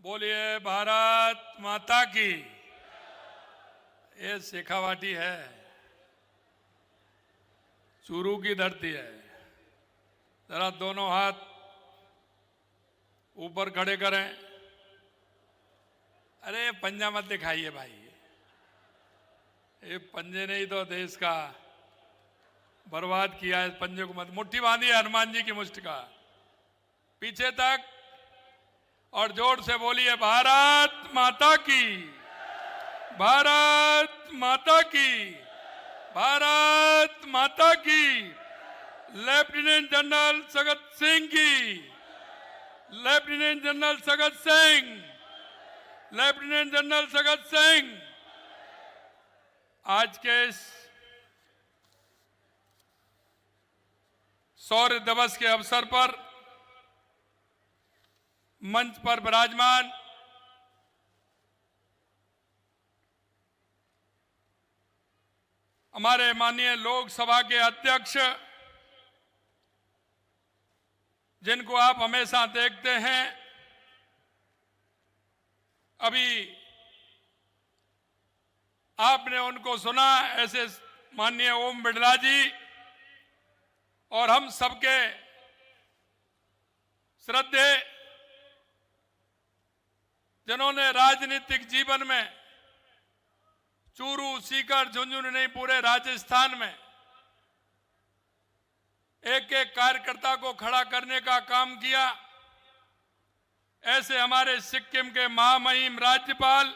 बोलिए भारत माता की। ये शेखावाटी है, चूरू की धरती है। जरा दोनों हाथ ऊपर खड़े करें। अरे पंजा मत दिखाइए भाई, ये पंजे ने ही तो देश का बर्बाद किया है। पंजे को मत, मुट्ठी बांधी है हनुमान जी की मुष्टि का, पीछे तक, और जोर से बोलिए भारत माता की, भारत माता की, भारत माता की। लेफ्टिनेंट जनरल सगत सिंह की, lieutenant general Sagat Singh, lieutenant general Sagat Singh. आज के इस शौर्य दिवस के अवसर पर मंच पर विराजमान हमारे माननीय लोकसभा के अध्यक्ष, जिनको आप हमेशा देखते हैं, अभी आपने उनको सुना, ऐसे माननीय ओम बिड़ला जी, और हम सबके श्रद्धेय, जिन्होंने राजनीतिक जीवन में चूरू, सीकर, झुंझुनू नहीं पूरे राजस्थान में एक एक कार्यकर्ता को खड़ा करने का काम किया। ऐसे हमारे सिक्किम के महामहिम राज्यपाल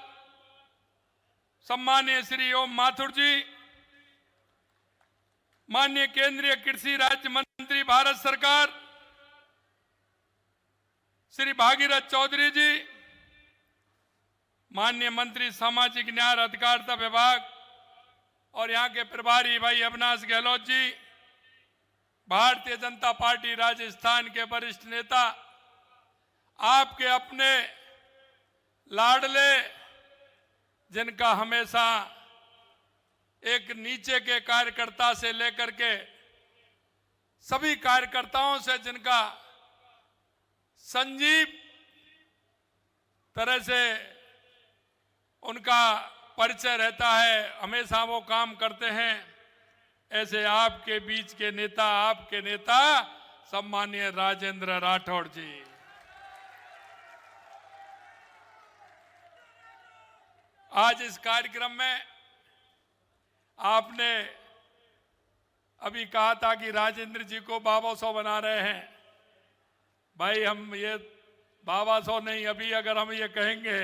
सम्मानीय श्री ओम माथुर जी, माननीय केंद्रीय कृषि राज्य मंत्री भारत सरकार श्री भागीरथ चौधरी जी, माननीय मंत्री सामाजिक न्याय और अधिकारिता विभाग और यहां के प्रभारी भाई अविनाश गहलोत जी, भारतीय जनता पार्टी राजस्थान के वरिष्ठ नेता, आपके अपने लाडले, जिनका हमेशा एक नीचे के कार्यकर्ता से लेकर के सभी कार्यकर्ताओं से जिनका संजीव तरह से उनका परिचय रहता है, हमेशा वो काम करते हैं। ऐसे आपके बीच के नेता, आपके नेता सम्मानीय राजेंद्र राठौड़ जी, आज इस कार्यक्रम में आपने अभी कहा था कि राजेंद्र जी को बाबा सौ बना रहे हैं। भाई हम ये बाबा सौ नहीं, अभी अगर हम ये कहेंगे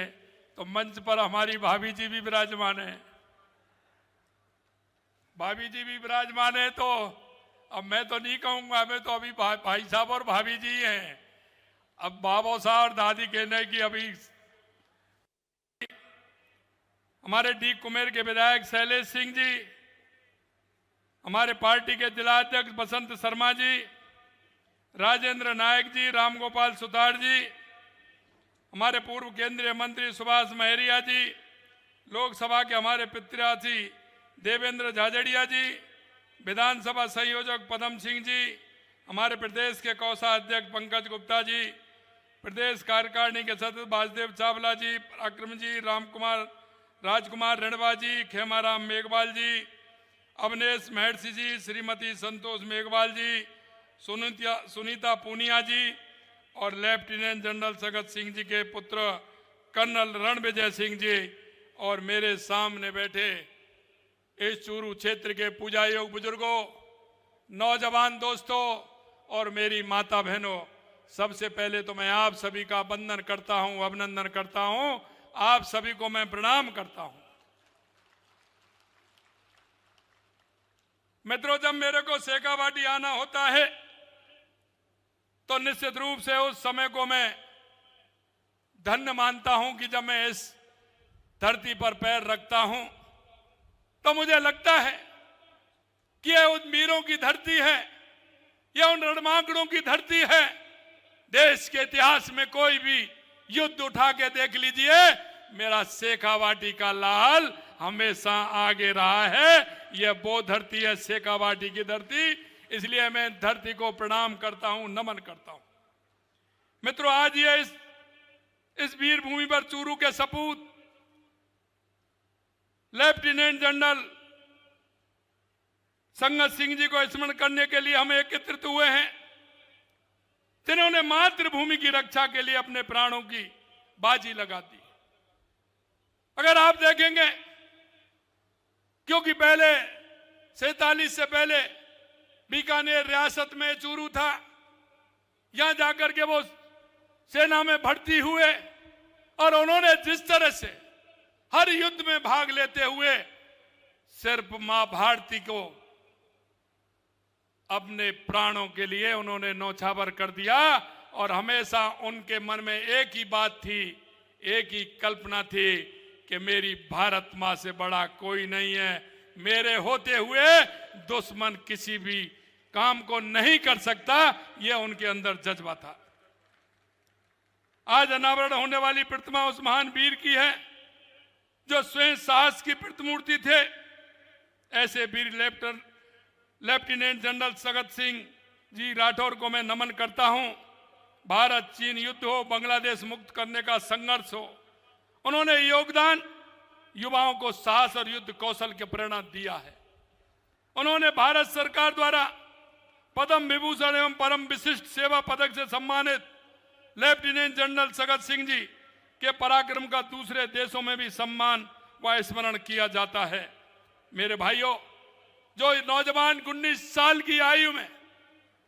तो मंच पर हमारी भाभी जी भी विराजमान है, भाभी जी भी विराजमान है, तो अब मैं तो नहीं कहूंगा, मैं तो अभी भाई साहब और भाभी जी हैं। अब बाबा साहब और दादी कहने की अभी हमारे डी कुमेर के विधायक शैलेश सिंह जी, हमारे पार्टी के जिला अध्यक्ष बसंत शर्मा जी, राजेंद्र नायक जी, रामगोपाल सुतार जी, हमारे पूर्व केंद्रीय मंत्री सुभाष महरिया जी, लोकसभा के हमारे पितृराजी देवेंद्र झाझड़िया जी, विधानसभा संयोजक पदम सिंह जी, हमारे प्रदेश के कोषाध्यक्ष पंकज गुप्ता जी, प्रदेश कार्यकारिणी के सदस्य वासुदेव चावला जी, पराक्रम जी, राजकुमार रेणवा जी, खेमाराम मेघवाल जी, अवनेश महर्षि जी, श्रीमती संतोष मेघवाल जी, सुनीता पूनिया जी, और लेफ्टिनेंट जनरल सगत सिंह जी के पुत्र कर्नल रणविजय सिंह जी, और मेरे सामने बैठे इस चूरू क्षेत्र के पूजा योग बुजुर्गों, नौजवान दोस्तों और मेरी माता बहनों, सबसे पहले तो मैं आप सभी का वंदन करता हूं, अभिनंदन करता हूं, आप सभी को मैं प्रणाम करता हूं। मित्रों, जब मेरे को शेखावाटी आना होता है तो निश्चित रूप से उस समय को मैं धन्य मानता हूं कि जब मैं इस धरती पर पैर रखता हूं तो मुझे लगता है कि यह उन वीरों की धरती है, यह उन रणमांगड़ों की धरती है। देश के इतिहास में कोई भी युद्ध उठा के देख लीजिए, मेरा शेखावाटी का लाल हमेशा आगे रहा है। यह वो धरती है, शेखावाटी की धरती, इसलिए मैं धरती को प्रणाम करता हूं, नमन करता हूं। मित्रों, आज ये इस वीर भूमि पर चूरू के सपूत लेफ्टिनेंट जनरल संगत सिंह जी को स्मरण करने के लिए हम एकत्रित हुए हैं, जिन्होंने मातृभूमि की रक्षा के लिए अपने प्राणों की बाजी लगा दी। अगर आप देखेंगे, क्योंकि पहले 47 से पहले बीकानेर रियासत में चूरू था, यहां जाकर के वो सेना में भर्ती हुए और उन्होंने जिस तरह से हर युद्ध में भाग लेते हुए सिर्फ मां भारती को अपने प्राणों के लिए उन्होंने नौछावर कर दिया। और हमेशा उनके मन में एक ही बात थी, एक ही कल्पना थी कि मेरी भारत मां से बड़ा कोई नहीं है, मेरे होते हुए दुश्मन किसी भी काम को नहीं कर सकता, यह उनके अंदर जज्बा था। आज अनावरण होने वाली प्रतिमा उस महान वीर की है जो स्वयं साहस की प्रतिमूर्ति थे। ऐसे वीर लेफ्टिनेंट जनरल संगत सिंह जी राठौर को मैं नमन करता हूं। भारत चीन युद्ध हो, बांग्लादेश मुक्त करने का संघर्ष हो, उन्होंने योगदान युवाओं को साहस और युद्ध कौशल की प्रेरणा दिया है। उन्होंने भारत सरकार द्वारा पद्म विभूषण एवं परम विशिष्ट सेवा पदक से सम्मानित लेफ्टिनेंट जनरल संगत सिंह जी के पराक्रम का दूसरे देशों में भी सम्मान व स्मरण किया जाता है। मेरे भाइयों, जो नौजवान 19 साल की आयु में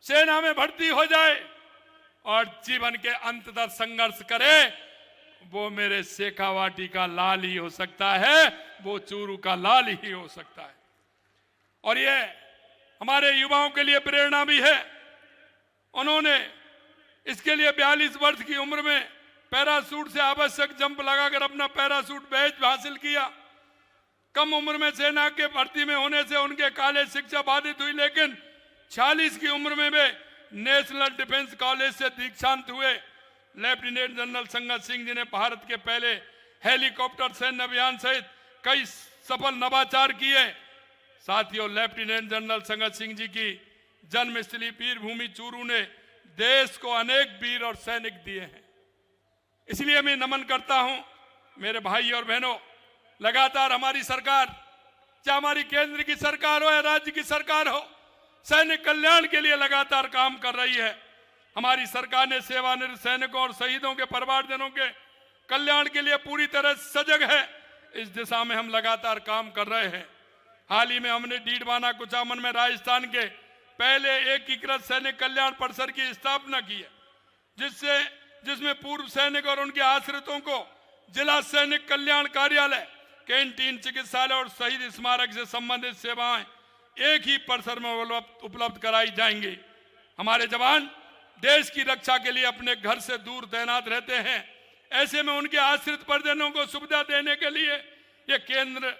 सेना में भर्ती हो जाए और जीवन के अंत तक संघर्ष करे, वो मेरे शेखावाटी का लाल ही हो सकता है, वो चूरू का लाल ही हो सकता है। और ये हमारे युवाओं के लिए प्रेरणा भी है। उन्होंने इसके लिए 42 वर्ष की उम्र में पैराशूट से आवश्यक जंप लगाकर अपना पैराशूट बैच हासिल किया। कम उम्र में सेना के भर्ती में होने से उनके कॉलेज शिक्षा बाधित हुई, लेकिन 46 की उम्र में वे नेशनल डिफेंस कॉलेज से दीक्षांत हुए। लेफ्टिनेंट जनरल संगत सिंह जी ने भारत के पहले हेलीकॉप्टर सैन्य अभियान सहित कई सफल नवाचार किए। साथियों, लेफ्टिनेंट जनरल संगत सिंह जी की जन्मस्थली वीर भूमि चूरू ने देश को अनेक वीर और सैनिक दिए हैं, इसलिए मैं नमन करता हूं। मेरे भाई और बहनों, लगातार हमारी सरकार, चाहे हमारी केंद्र की सरकार हो या राज्य की सरकार हो, सैनिक कल्याण के लिए लगातार काम कर रही है। हमारी सरकार ने सेवानिवृत्त सैनिकों और शहीदों के परिवारजनों के कल्याण के लिए पूरी तरह सजग है। इस दिशा में हम लगातार काम कर रहे हैं। हाल ही में हमने डीडवाना कुचामन में राजस्थान के पहले एकीकृत सैनिक कल्याण परिसर की स्थापना की है, जिसमें पूर्व सैनिक और उनके आश्रितों को जिला सैनिक कल्याण कार्यालय, कैंटीन, चिकित्सालय और शहीद स्मारक से संबंधित सेवाएं एक ही परिसर में उपलब्ध कराई जाएंगी। हमारे जवान देश की रक्षा के लिए अपने घर से दूर तैनात रहते हैं। ऐसे में उनके आश्रित परिजनों को सुविधा देने के लिए यह केंद्र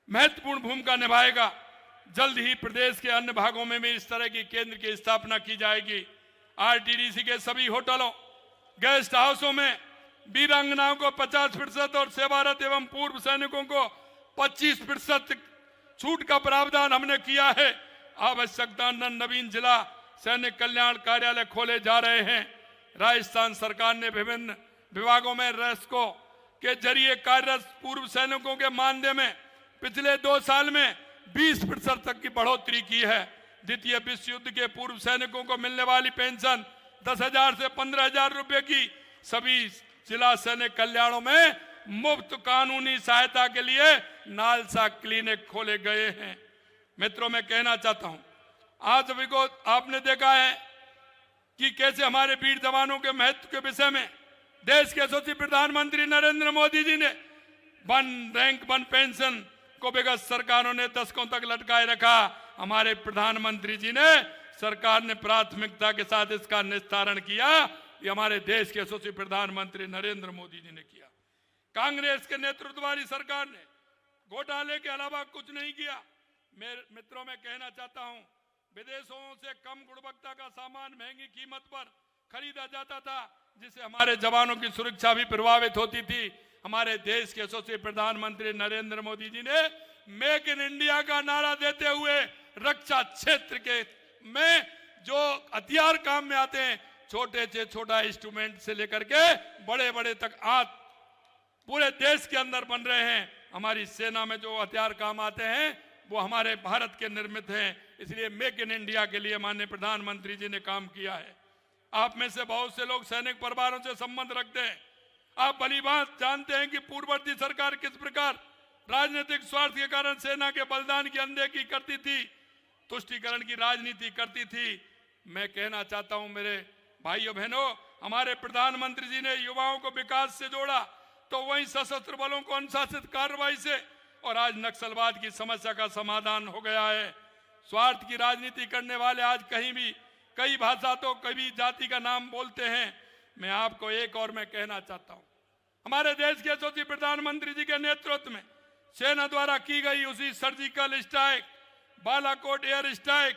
महत्वपूर्ण भूमिका निभाएगा। जल्द ही प्रदेश के अन्य भागों में भी इस तरह की केंद्र की स्थापना की जाएगी। आरटीडीसी के सभी होटलों, गेस्ट हाउसों में वीरांगनाओं को 50% और सेवारत एवं पूर्व सैनिकों को 25% छूट का प्रावधान हमने किया है। आवश्यकता नवीन जिला सैनिक कल्याण कार्यालय खोले जा रहे हैं। राजस्थान सरकार ने विभिन्न विभागों में रेस्को के जरिए कार्यरत पूर्व सैनिकों के मानदेय में पिछले 2 साल में 20% तक की बढ़ोतरी की है। द्वितीय विश्व युद्ध के पूर्व सैनिकों को मिलने वाली पेंशन 10,000 से 15,000 रुपए की सभी जिला सैनिक कल्याणों में मुफ्त कानूनी सहायता के लिए नालसा क्लिनिक खोले गए हैं। मित्रों, मैं कहना चाहता हूं, आज सभी को आपने देखा है कि कैसे हमारे वीर जवानों के महत्व के विषय में देश के यशस्वी प्रधानमंत्री नरेंद्र मोदी जी ने वन रैंक वन पेंशन को विगत सरकारों ने दशकों तक लटकाए रखा। हमारे प्रधानमंत्री जी ने, सरकार ने प्राथमिकता के साथ इसका निस्तारण किया। ये हमारे देश के यशस्वी प्रधानमंत्री नरेंद्र मोदी जी ने किया। कांग्रेस के नेतृत्व वाली सरकार ने घोटाले के अलावा कुछ नहीं किया। मेरे मित्रों, मैं कहना चाहता हूं, विदेशों से कम गुणवत्ता का सामान महंगी कीमत पर खरीदा जाता था, जिससे हमारे जवानों की सुरक्षा भी प्रभावित होती थी। हमारे देश के यशस्वी प्रधानमंत्री नरेंद्र मोदी जी ने मेक इन इंडिया का नारा देते हुए रक्षा क्षेत्र के में जो हथियार काम में आते हैं, छोटे से छोटा इंस्ट्रूमेंट से लेकर के बड़े बड़े तक आज पूरे देश के अंदर बन रहे हैं। हमारी सेना में जो हथियार काम आते हैं वो हमारे भारत के निर्मित हैं। इसलिए मेक इन इंडिया के लिए माननीय प्रधानमंत्री जी ने काम किया है। आप में से बहुत से लोग सैनिक परिवारों से संबंध रखते हैं। आप भली बात जानते हैं कि पूर्ववर्ती सरकार किस प्रकार राजनीतिक स्वार्थ के कारण सेना के बलिदान की अनदेखी करती थी, तुष्टीकरण की राजनीति करती थी। मैं कहना चाहता हूं मेरे भाइयों बहनों, हमारे प्रधानमंत्री जी ने युवाओं को विकास से जोड़ा तो वहीं सशस्त्र बलों को अनुशासित कार्रवाई से, और आज नक्सलवाद की समस्या का समाधान हो गया है। स्वार्थ की राजनीति करने वाले आज कहीं भी कई भाषा तो कभी जाति का नाम बोलते हैं। मैं आपको एक और मैं कहना चाहता हूं, हमारे देश के यशस्वी प्रधानमंत्री जी के नेतृत्व में सेना द्वारा की गई उसी surgical strike, Balakot air strike,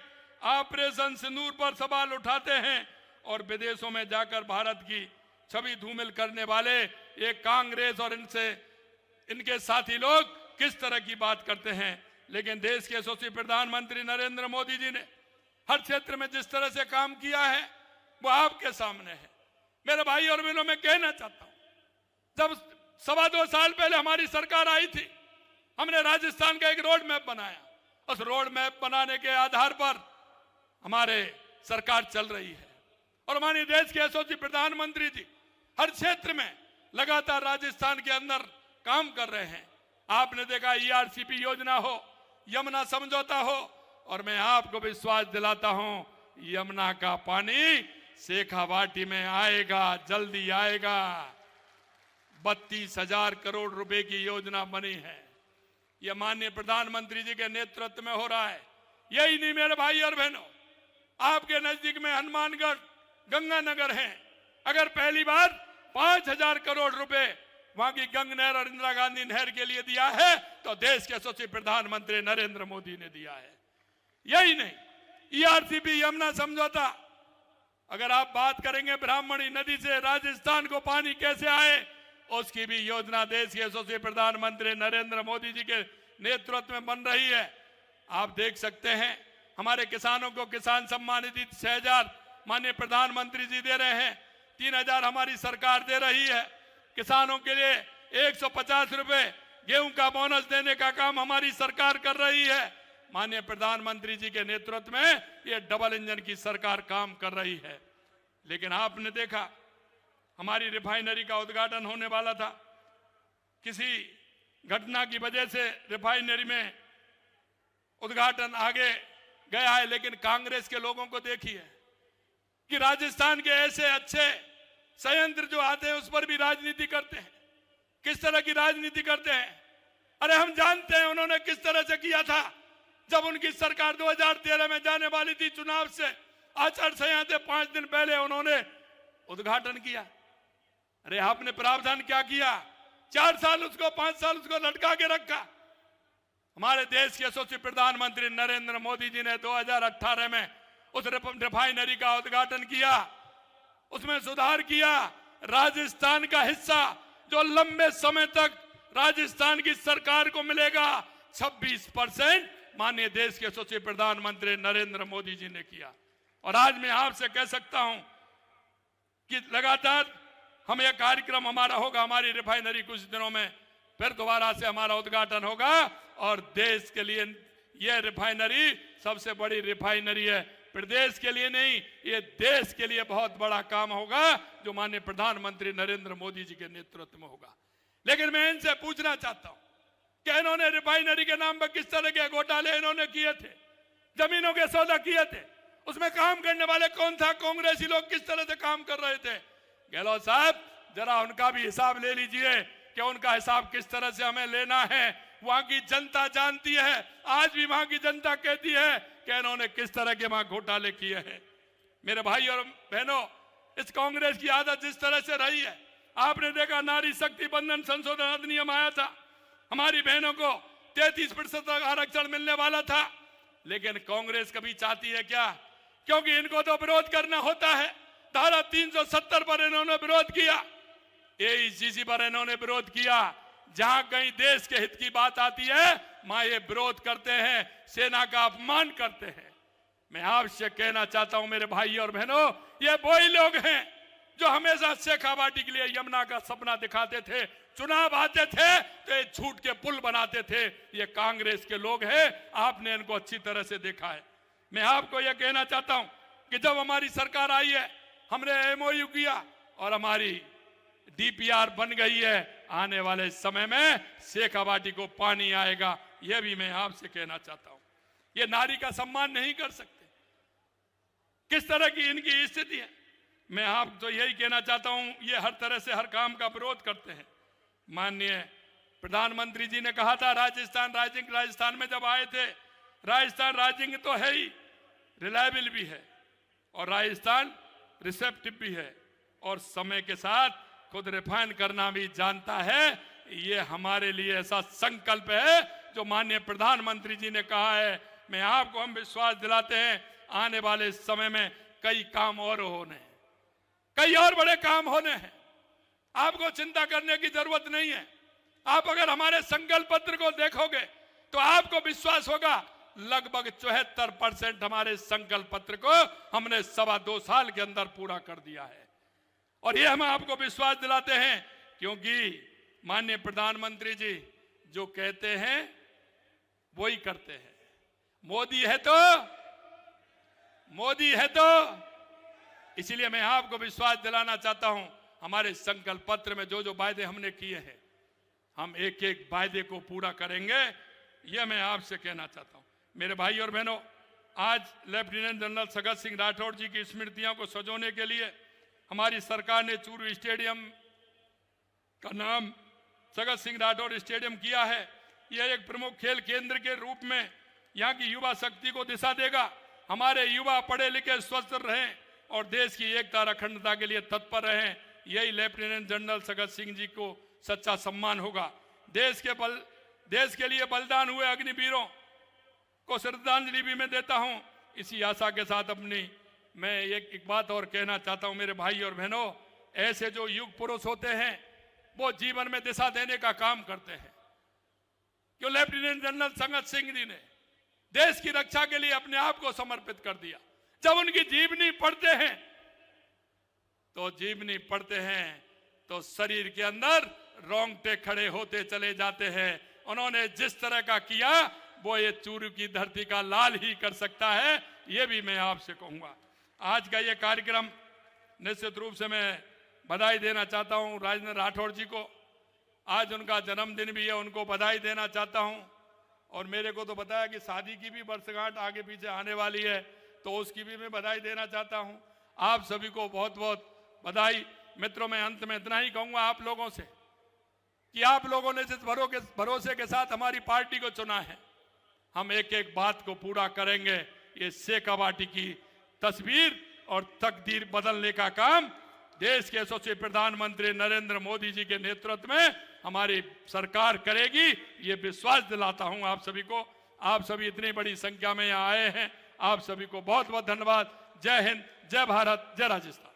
operation Sindoor पर सवाल उठाते हैं और विदेशों में जाकर भारत की छवि धूमिल करने वाले ये कांग्रेस और इनके साथी लोग किस तरह की बात करते हैं। लेकिन देश के यशस्वी प्रधानमंत्री नरेंद्र मोदी जी ने हर क्षेत्र में जिस तरह से काम किया है वो आपके सामने है। मेरे भाई और बहनों, मैं कहना चाहता हूं, जब 2.25 साल पहले हमारी सरकार आई थी, हमने राजस्थान का एक रोड मैप बनाया। उस रोड मैप बनाने के आधार पर हमारे सरकार चल रही है और हमारे देश के यशस्वी प्रधानमंत्री जी हर क्षेत्र में लगातार राजस्थान के अंदर काम कर रहे हैं। आपने देखा ERCP योजना हो, यमुना समझौता हो, और मैं आपको विश्वास दिलाता हूं यमुना का पानी शेखावाटी में आएगा, जल्दी आएगा। 32,000 करोड़ रुपए की योजना बनी है। यह माननीय प्रधानमंत्री जी के नेतृत्व में हो रहा है। यही नहीं मेरे भाई और बहनों, आपके नजदीक में हनुमानगढ़ गंगानगर है। अगर पहली बार 5,000 करोड़ रुपए वहां की गंग नहर और इंदिरा गांधी नहर के लिए दिया है तो देश के यशस्वी प्रधानमंत्री नरेंद्र मोदी ने दिया है। यही नहीं, ERCP यमुना समझौता, अगर आप बात करेंगे ब्राह्मणी नदी से राजस्थान को पानी कैसे आए, उसकी भी योजना देश के यशस्वी प्रधानमंत्री नरेंद्र मोदी जी के नेतृत्व में बन रही है। आप देख सकते हैं हमारे किसानों को किसान सम्मान निधि 6,000 माननीय प्रधानमंत्री जी दे रहे हैं, 3,000 हमारी सरकार दे रही है। किसानों के लिए 150 रुपए गेहूं का बोनस देने का काम हमारी सरकार कर रही है। माननीय प्रधानमंत्री जी के नेतृत्व में ये डबल इंजन की सरकार काम कर रही है। लेकिन आपने देखा हमारी रिफाइनरी का उद्घाटन होने वाला था, किसी घटना की वजह से रिफाइनरी में उद्घाटन आगे गया है। लेकिन कांग्रेस के लोगों को देखिए कि राजस्थान के ऐसे अच्छे संयंत्र जो आते हैं उस पर भी राजनीति करते हैं। किस तरह की राजनीति करते हैं? अरे हम जानते हैं उन्होंने किस तरह से किया था जब उनकी सरकार 2013 में जाने वाली थी चुनाव से आचार संहिता 5 दिन पहले उन्होंने उद्घाटन किया। अरे आपने प्रावधान क्या किया? 4 साल उसको 5 साल उसको लटका के रखा। हमारे देश के यशस्वी प्रधानमंत्री नरेंद्र मोदी जी ने 2018 में उस रिफाइनरी का उद्घाटन किया, उसमें सुधार किया। राजस्थान का हिस्सा जो लंबे समय तक राजस्थान की सरकार को मिलेगा 26% माननीय देश के यशस्वी प्रधानमंत्री नरेंद्र मोदी जी ने किया। और आज मैं आपसे कह सकता हूं कि लगातार हम यह कार्यक्रम हमारा होगा, हमारी रिफाइनरी कुछ दिनों में फिर दोबारा से हमारा उद्घाटन होगा और देश के लिए यह रिफाइनरी सबसे बड़ी रिफाइनरी है। प्रदेश के लिए नहीं, ये देश के लिए बहुत बड़ा काम होगा जो माननीय प्रधानमंत्री नरेंद्र मोदी जी के नेतृत्व में होगा। लेकिन मैं इनसे पूछना चाहता हूं कि इन्होंने रिफाइनरी के नाम पर किस तरह के घोटाले इन्होंने किए थे, जमीनों के सौदा किए थे, उसमें काम करने वाले कौन था? कांग्रेसी लोग किस तरह से काम कर रहे थे? गहलोत साहब जरा उनका भी हिसाब ले लीजिए कि उनका हिसाब किस तरह से हमें लेना है। वहां की जनता जानती है, आज भी वहां की जनता कहती है कि इन्होंने किस तरह के वहां घोटाले किए हैं। मेरे भाई और बहनों, इस कांग्रेस की आदत जिस तरह से रही है, आपने देखा नारी शक्ति बंधन संशोधन अधिनियम आया था, हमारी बहनों को 33% आरक्षण मिलने वाला था। लेकिन कांग्रेस कभी चाहती है क्या? क्योंकि इनको तो विरोध करना होता है। धारा 370 पर इन्होंने विरोध किया, AECC पर इन्होंने विरोध किया। जहां कहीं देश के हित की बात आती है वहां ये विरोध करते हैं, सेना का अपमान करते हैं। मैं आपसे कहना चाहता हूं मेरे भाई और बहनों, ये वही लोग हैं जो हमेशा शेखावाटी के लिए यमुना का सपना दिखाते थे, चुनाव आते थे तो ये झूठ के पुल बनाते थे। ये कांग्रेस के लोग हैं, आपने इनको अच्छी तरह से देखा है। मैं आपको यह कहना चाहता हूं कि जब हमारी सरकार आई है, हमने एमओयू किया और हमारी डीपीआर बन गई है। आने वाले समय में शेखावाटी को पानी आएगा, यह भी मैं आपसे कहना चाहता हूं। ये नारी का सम्मान नहीं कर सकते, किस तरह की इनकी स्थिति है। मैं आप तो यही कहना चाहता हूं, ये हर तरह से हर काम का विरोध करते हैं। माननीय प्रधानमंत्री जी ने कहा था राजस्थान में जब आए थे, राजस्थान राइजिंग तो है ही, रिलायबल भी है और राजस्थान रिसेप्टिव भी है और समय के साथ खुद रिफाइन करना भी जानता है। ये हमारे लिए ऐसा संकल्प है जो माननीय प्रधानमंत्री जी ने कहा है। मैं आपको हम विश्वास दिलाते हैं, आने वाले समय में कई काम और होने हैं, कई और बड़े काम होने हैं। आपको चिंता करने की जरूरत नहीं है। आप अगर हमारे संकल्प पत्र को देखोगे तो आपको विश्वास होगा, लगभग 74% हमारे संकल्प पत्र को हमने 2.25 साल के अंदर पूरा कर दिया है। और ये हम आपको विश्वास दिलाते हैं क्योंकि माननीय प्रधानमंत्री जी जो कहते हैं वही करते हैं। मोदी है तो इसलिए मैं आपको विश्वास दिलाना चाहता हूं, हमारे संकल्प पत्र में जो जो वायदे हमने किए हैं, हम एक एक वायदे को पूरा करेंगे। यह मैं आपसे कहना चाहता हूं। मेरे भाई और बहनों, आज लेफ्टिनेंट जनरल सगत सिंह राठौड़ जी की स्मृतियों को सजोने के लिए हमारी सरकार ने चूरू स्टेडियम का नाम सगत सिंह राठौड़ स्टेडियम किया है। यह एक प्रमुख खेल केंद्र के रूप में यहाँ की युवा शक्ति को दिशा देगा। हमारे युवा पढ़े लिखे स्वस्थ रहें और देश की एकता और अखंडता के लिए तत्पर रहें। यही लेफ्टिनेंट जनरल सगत सिंह जी को सच्चा सम्मान होगा। देश के लिए बलिदान हुए अग्निवीरों को श्रद्धांजलि भी मैं देता हूं। इसी आशा के साथ मैं एक बात और कहना चाहता हूं मेरे भाई और बहनों, ऐसे जो युग पुरुष होते हैं वो जीवन में दिशा देने का काम करते हैं। क्यों लेफ्टिनेंट जनरल सगत सिंह जी ने देश की रक्षा के लिए अपने आप को समर्पित कर दिया। जब उनकी जीवनी पढ़ते हैं तो शरीर के अंदर रोंगटे खड़े होते चले जाते हैं। उन्होंने जिस तरह का किया वो ये चूरू की धरती का लाल ही कर सकता है। ये भी मैं आपसे कहूंगा। आज का ये कार्यक्रम निश्चित रूप से मैं बधाई देना चाहता हूं राजेंद्र राठौड़ जी को। आज उनका जन्मदिन भी है, उनको बधाई देना चाहता हूं। और मेरे को तो बताया कि शादी की भी वर्षगांठ आगे पीछे आने वाली है, तो उसकी भी मैं बधाई देना चाहता हूं। आप सभी को बहुत बहुत बधाई। मित्रों, मैं अंत में इतना ही कहूंगा आप लोगों से कि आप लोगों ने जिस भरोसे के साथ हमारी पार्टी को चुना है, हम एक एक बात को पूरा करेंगे। ये शेखावाटी की तस्वीर और तकदीर बदलने का काम देश के यशस्वी प्रधानमंत्री नरेंद्र मोदी जी के नेतृत्व में हमारी सरकार करेगी। ये विश्वास दिलाता हूं आप सभी को। आप सभी इतनी बड़ी संख्या में यहाँ आए हैं, आप सभी को बहुत बहुत धन्यवाद। जय हिंद, जय भारत, जय राजस्थान।